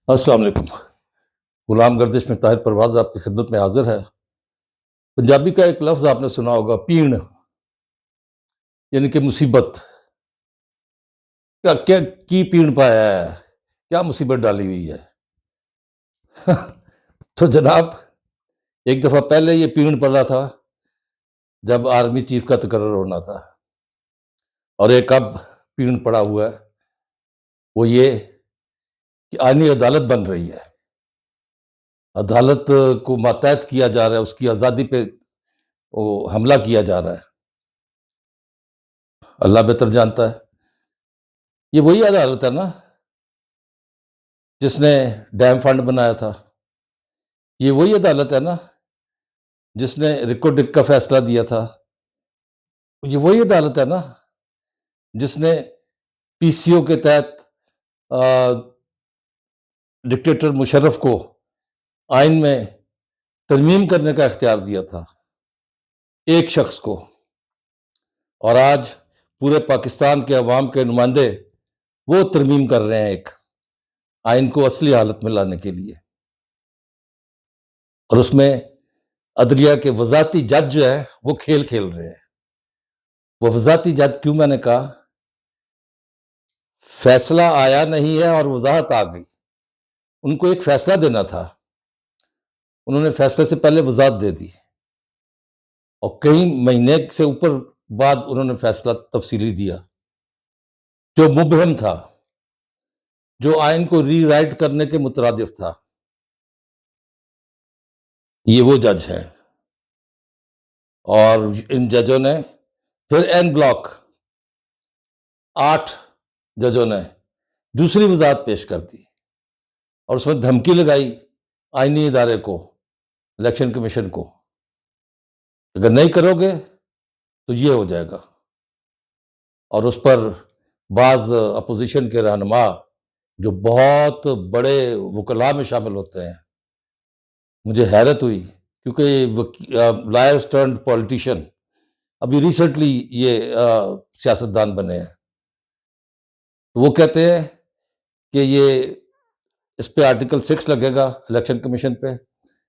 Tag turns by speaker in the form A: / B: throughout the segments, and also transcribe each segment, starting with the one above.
A: السلام علیکم۔ غلام گردش میں طاہر پرواز آپ کی خدمت میں حاضر ہے۔ پنجابی کا ایک لفظ آپ نے سنا ہوگا، پیڑ، یعنی کہ مصیبت۔ کیا کی پیڑ پایا ہے، کیا مصیبت ڈالی ہوئی ہے؟ تو جناب، ایک دفعہ پہلے یہ پیڑ پڑا تھا جب آرمی چیف کا تقرر ہونا تھا، اور ایک اب پیڑ پڑا ہوا ہے، وہ یہ کہ آئینی عدالت بن رہی ہے، عدالت کو ماتحت کیا جا رہا ہے، اس کی آزادی پہ حملہ کیا جا رہا ہے۔ اللہ بہتر جانتا ہے۔ یہ وہی عدالت ہے نا جس نے ڈیم فنڈ بنایا تھا، یہ وہی عدالت ہے نا جس نے ریکو ڈک کا فیصلہ دیا تھا، یہ وہی عدالت ہے نا جس نے پی سی او کے تحت ڈکٹیٹر مشرف کو آئین میں ترمیم کرنے کا اختیار دیا تھا، ایک شخص کو۔ اور آج پورے پاکستان کے عوام کے نمائندے وہ ترمیم کر رہے ہیں ایک آئین کو اصلی حالت میں لانے کے لیے، اور اس میں عدلیہ کے وزارتی جج جو ہے وہ کھیل کھیل رہے ہیں۔ وہ وزارتی جج کیوں؟ میں نے کہا فیصلہ آیا نہیں ہے اور وضاحت آ گئی، ان کو ایک فیصلہ دینا تھا، انہوں نے فیصلے سے پہلے وضاحت دے دی، اور کئی مہینے سے اوپر بعد انہوں نے فیصلہ تفصیلی دیا جو مبہم تھا، جو آئین کو ری رائٹ کرنے کے مترادف تھا۔ یہ وہ جج ہے، اور ان ججوں نے پھر این بلاک 8 ججوں نے دوسری وضاحت پیش کر دی، اور اس میں دھمکی لگائی آئینی ادارے کو، الیکشن کمیشن کو، اگر نہیں کرو گے تو یہ ہو جائے گا۔ اور اس پر بعض اپوزیشن کے رہنما جو بہت بڑے وکلاء میں شامل ہوتے ہیں، مجھے حیرت ہوئی، کیونکہ لائرز ٹرنڈ پولیٹیشین ابھی ریسنٹلی یہ سیاستدان بنے ہیں، تو وہ کہتے ہیں کہ یہ اس پہ آرٹیکل 6 لگے گا الیکشن کمیشن پہ،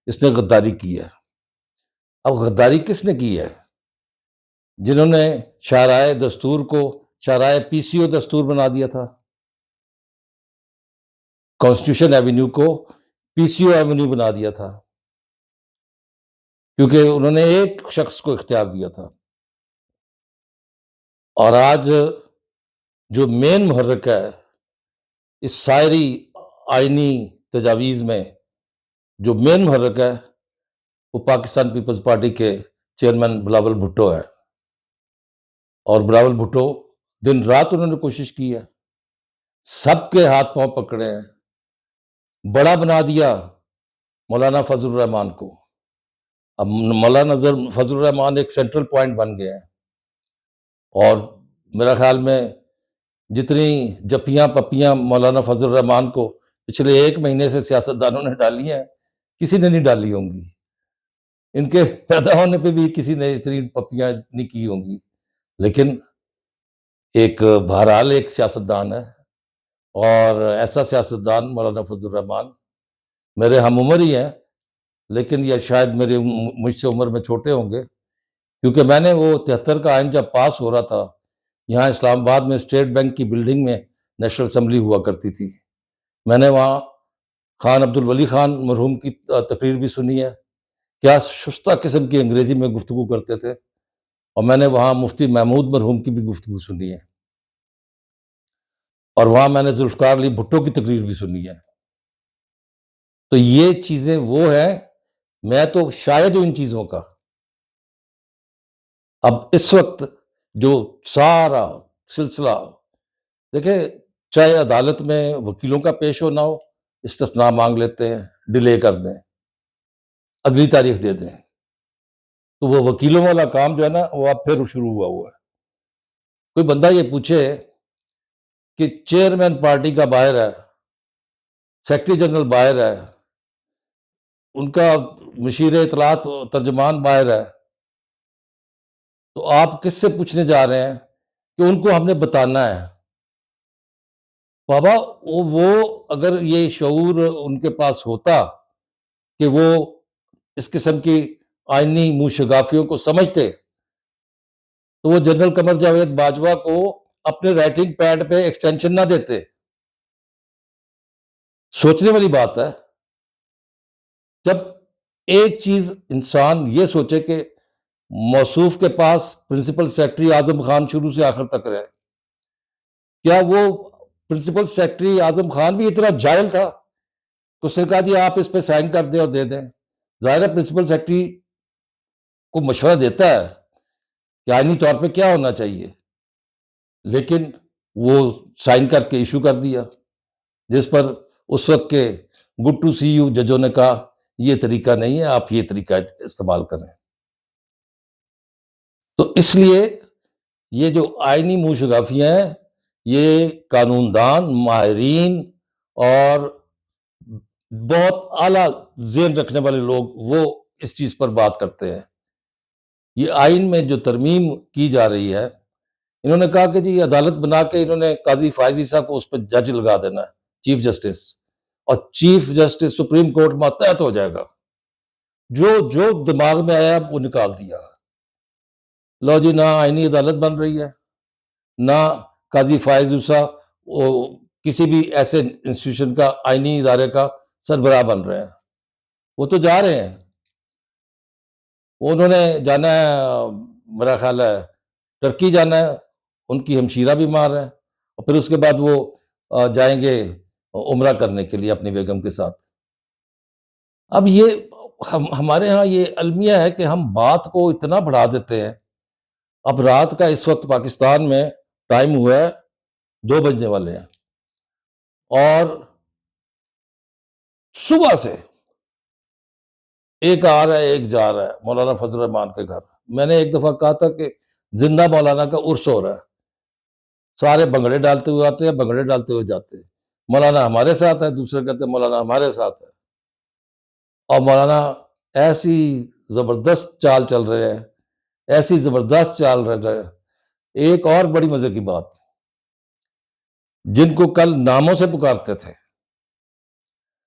A: اس نے غداری کی ہے۔ اب غداری کس نے کی ہے؟ جنہوں نے شاہراہ دستور کو شاہراہ پی سی او دستور بنا دیا تھا، کانسٹیٹیوشن ایونیو کو پی سی او ایونیو بنا دیا تھا، کیونکہ انہوں نے ایک شخص کو اختیار دیا تھا۔ اور آج جو مین محرک ہے اس ساری آئینی تجاویز میں، جو مین محرک ہے، وہ پاکستان پیپلز پارٹی کے چیئرمین بلاول بھٹو ہے۔ اور بلاول بھٹو دن رات انہوں نے کوشش کی ہے، سب کے ہاتھ پاؤں پکڑے ہیں، بڑا بنا دیا مولانا فضل الرحمان کو۔ اب مولانا فضل الرحمان ایک سینٹرل پوائنٹ بن گئے ہیں، اور میرا خیال میں جتنی جپیاں پپیاں مولانا فضل الرحمان کو پچھلے 1 مہینے سے سیاستدانوں نے ڈالی ہیں، کسی نے نہیں ڈالی ہوں گی، ان کے پیدا ہونے پہ بھی کسی نے اتنی پپیاں نہیں کی ہوں گی۔ لیکن ایک بہرحال ایک سیاستدان ہے، اور ایسا سیاستدان مولانا فضل الرحمان میرے ہم عمر ہی ہیں، لیکن یہ شاید مجھ سے عمر میں چھوٹے ہوں گے، کیونکہ میں نے وہ 73 کا آئین جب پاس ہو رہا تھا، یہاں اسلام آباد میں اسٹیٹ بینک کی بلڈنگ میں نیشنل اسمبلی ہوا کرتی تھی، میں نے وہاں خان عبدالولی خان مرحوم کی تقریر بھی سنی ہے، کیا شستہ قسم کی انگریزی میں گفتگو کرتے تھے، اور میں نے وہاں مفتی محمود مرحوم کی بھی گفتگو سنی ہے، اور وہاں میں نے ذوالفقار علی بھٹو کی تقریر بھی سنی ہے۔ تو یہ چیزیں وہ ہیں، میں تو شاہد ہوں ان چیزوں کا۔ اب اس وقت جو سارا سلسلہ دیکھیں، چاہے عدالت میں وکیلوں کا پیش ہونا ہو، استثناء مانگ لیتے ہیں، ڈیلے کر دیں، اگلی تاریخ دے دیں، تو وہ وکیلوں والا کام جو ہے نا وہ اب پھر شروع ہوا ہے۔ کوئی بندہ یہ پوچھے کہ چیئرمین پارٹی کا باہر ہے، سیکرٹری جنرل باہر ہے، ان کا مشیر اطلاعات ترجمان باہر ہے، تو آپ کس سے پوچھنے جا رہے ہیں کہ ان کو ہم نے بتانا ہے؟ بابا وہ اگر یہ شعور ان کے پاس ہوتا کہ وہ اس قسم کی آئینی موشگافیوں کو سمجھتے تو وہ جنرل قمر جاوید باجوہ کو اپنے رائٹنگ پیڈ پہ ایکسٹینشن نہ دیتے. سوچنے والی بات ہے جب ایک چیز انسان یہ سوچے کہ موصوف کے پاس پرنسپل سیکرٹری اعظم خان شروع سے آخر تک رہے. کیا وہ پرنسپل سیکرٹری اعظم خان بھی اتنا جاہل تھا کہ اس نے کہا جی آپ اس پہ سائن کر دیں اور دے دیں؟ ظاہر ہے پرنسپل سیکرٹری کو مشورہ دیتا ہے کہ آئینی طور پہ کیا ہونا چاہیے، لیکن وہ سائن کر کے ایشو کر دیا، جس پر اس وقت کے گڈ ٹو سی یو ججوں نے کہا یہ طریقہ نہیں ہے، آپ یہ طریقہ استعمال کریں. تو اس لیے یہ جو آئینی موشگافیاں ہیں یہ قانون دان، ماہرین اور بہت اعلیٰ ذہن رکھنے والے لوگ وہ اس چیز پر بات کرتے ہیں. یہ آئین میں جو ترمیم کی جا رہی ہے، انہوں نے کہا کہ جی عدالت بنا کے انہوں نے قاضی فائز عیسیٰ کو اس پہ جج لگا دینا ہے، چیف جسٹس، اور چیف جسٹس سپریم کورٹ ماتحت ہو جائے گا، جو دماغ میں آیا وہ نکال دیا. لو جی، نہ آئینی عدالت بن رہی ہے، نہ قاضی فائز عیسیٰ کسی بھی ایسے انسٹیٹیوشن کا، آئینی ادارے کا سربراہ بن رہے ہیں. وہ تو جا رہے ہیں، انہوں نے جانا ہے میرا خیال ہے ٹرکی جانا ہے، ان کی ہمشیرہ بھی مار رہے ہیں، اور پھر اس کے بعد وہ جائیں گے عمرہ کرنے کے لیے اپنی بیگم کے ساتھ. اب یہ ہمارے ہاں یہ المیہ ہے کہ ہم بات کو اتنا بڑھا دیتے ہیں. اب رات کا اس وقت پاکستان میں ٹائم ہوا ہے 2 بجنے والے ہیں، اور صبح سے ایک آ رہا ہے ایک جا رہا ہے مولانا فضل الرحمان کے گھر. میں نے ایک دفعہ کہا تھا کہ زندہ مولانا کا عرس ہو رہا ہے، سارے بنگڑے ڈالتے ہوئے آتے ہیں، بنگڑے ڈالتے ہوئے جاتے ہیں. مولانا ہمارے ساتھ ہے، دوسرے کہتے ہیں مولانا ہمارے ساتھ ہے، اور مولانا ایسی زبردست چال چل رہے ہیں، ایسی زبردست چال رہے ہیں. ایک اور بڑی مزے کی بات، جن کو کل ناموں سے پکارتے تھے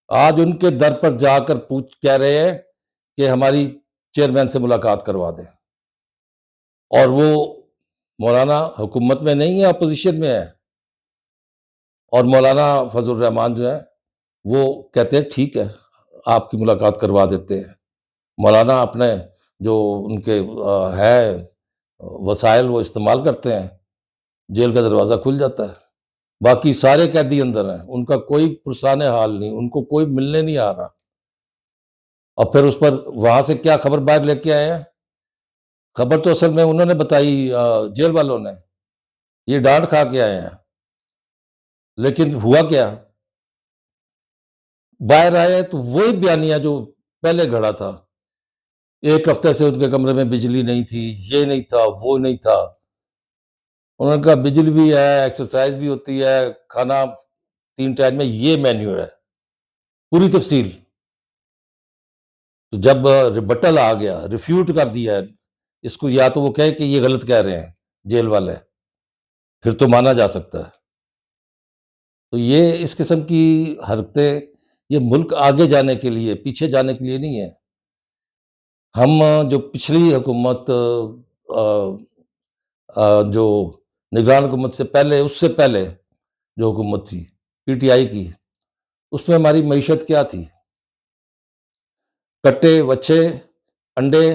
A: آج ان کے در پر جا کر کہہ رہے ہیں کہ ہماری چیئرمین سے ملاقات کروا دیں. اور وہ مولانا حکومت میں نہیں ہے، اپوزیشن میں ہے، اور مولانا فضل الرحمان جو ہے وہ کہتے ہیں ٹھیک ہے آپ کی ملاقات کروا دیتے ہیں. مولانا اپنے جو ان کے ہے وسائل وہ استعمال کرتے ہیں، جیل کا دروازہ کھل جاتا ہے. باقی سارے قیدی اندر ہیں، ان کا کوئی پرسان حال نہیں، ان کو کوئی ملنے نہیں آ رہا. اور پھر اس پر وہاں سے کیا خبر باہر لے کے آئے ہیں؟ خبر تو اصل میں انہوں نے بتائی، جیل والوں نے، یہ ڈانٹ کھا کے آئے ہیں. لیکن ہوا کیا؟ باہر آئے تو وہی بیانیہ جو پہلے گھڑا تھا. ایک ہفتے سے ان کے کمرے میں بجلی نہیں تھی، یہ نہیں تھا، وہ نہیں تھا. انہوں نے کہا بجلی بھی ہے، ایکسرسائز بھی ہوتی ہے، کھانا 3 ٹائم میں، یہ مینیو ہے، پوری تفصیل. تو جب ریبٹل آ گیا، ریفیوٹ کر دیا اس کو، یا تو وہ کہے کہ یہ غلط کہہ رہے ہیں جیل والے، پھر تو مانا جا سکتا ہے. تو یہ اس قسم کی حرکتیں یہ ملک آگے جانے کے لیے، پیچھے جانے کے لیے نہیں ہے. ہم جو پچھلی حکومت جو نگران حکومت سے پہلے، اس سے پہلے جو حکومت تھی پی ٹی آئی کی، اس میں ہماری معیشت کیا تھی؟ کٹے، وچھے، انڈے،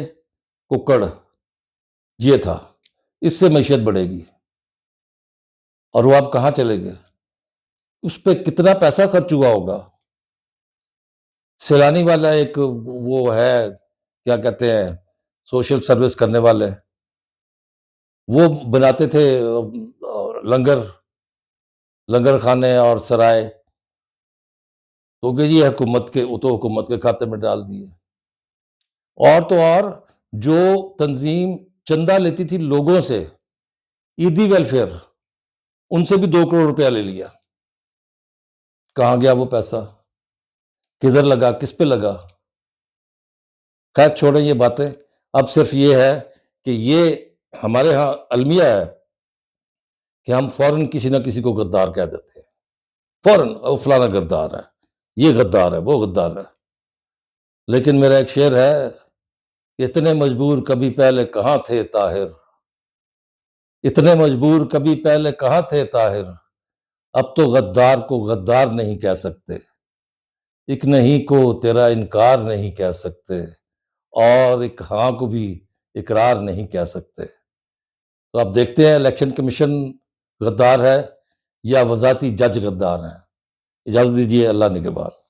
A: ککڑ، یہ تھا. اس سے معیشت بڑھے گی، اور وہ آپ کہاں چلے گئے؟ اس پہ کتنا پیسہ خرچ ہوا ہوگا؟ سیلانی والا ایک وہ ہے، کیا کہتے ہیں، سوشل سروس کرنے والے، وہ بناتے تھے لنگر خانے اور سرائے، تو کہ یہ حکومت کے کھاتے میں ڈال دیے. اور تو اور جو تنظیم چندہ لیتی تھی لوگوں سے، عیدی ویلفیئر، ان سے بھی 2 کروڑ روپیہ لے لیا. کہاں گیا وہ پیسہ؟ کدھر لگا؟ کس پہ لگا؟ خیر چھوڑیں یہ باتیں. اب صرف یہ ہے کہ یہ ہمارے ہاں المیہ ہے کہ ہم فوراً کسی نہ کسی کو غدار کہہ دیتے ہیں. فوراً وہ فلانا غدار ہے، یہ غدار ہے، وہ غدار ہے۔ لیکن میرا ایک شعر ہے، اتنے مجبور کبھی پہلے کہاں تھے طاہر، اتنے مجبور کبھی پہلے کہاں تھے طاہر، اب تو غدار کو غدار نہیں کہہ سکتے، ایک نہیں کو تیرا انکار نہیں کہہ سکتے، اور ایک ہاں کو بھی اقرار نہیں کہہ سکتے۔ تو آپ دیکھتے ہیں الیکشن کمیشن غدار ہے یا وزارتی جج غدار ہیں۔ اجازت دیجیے، اللہ نگہبان۔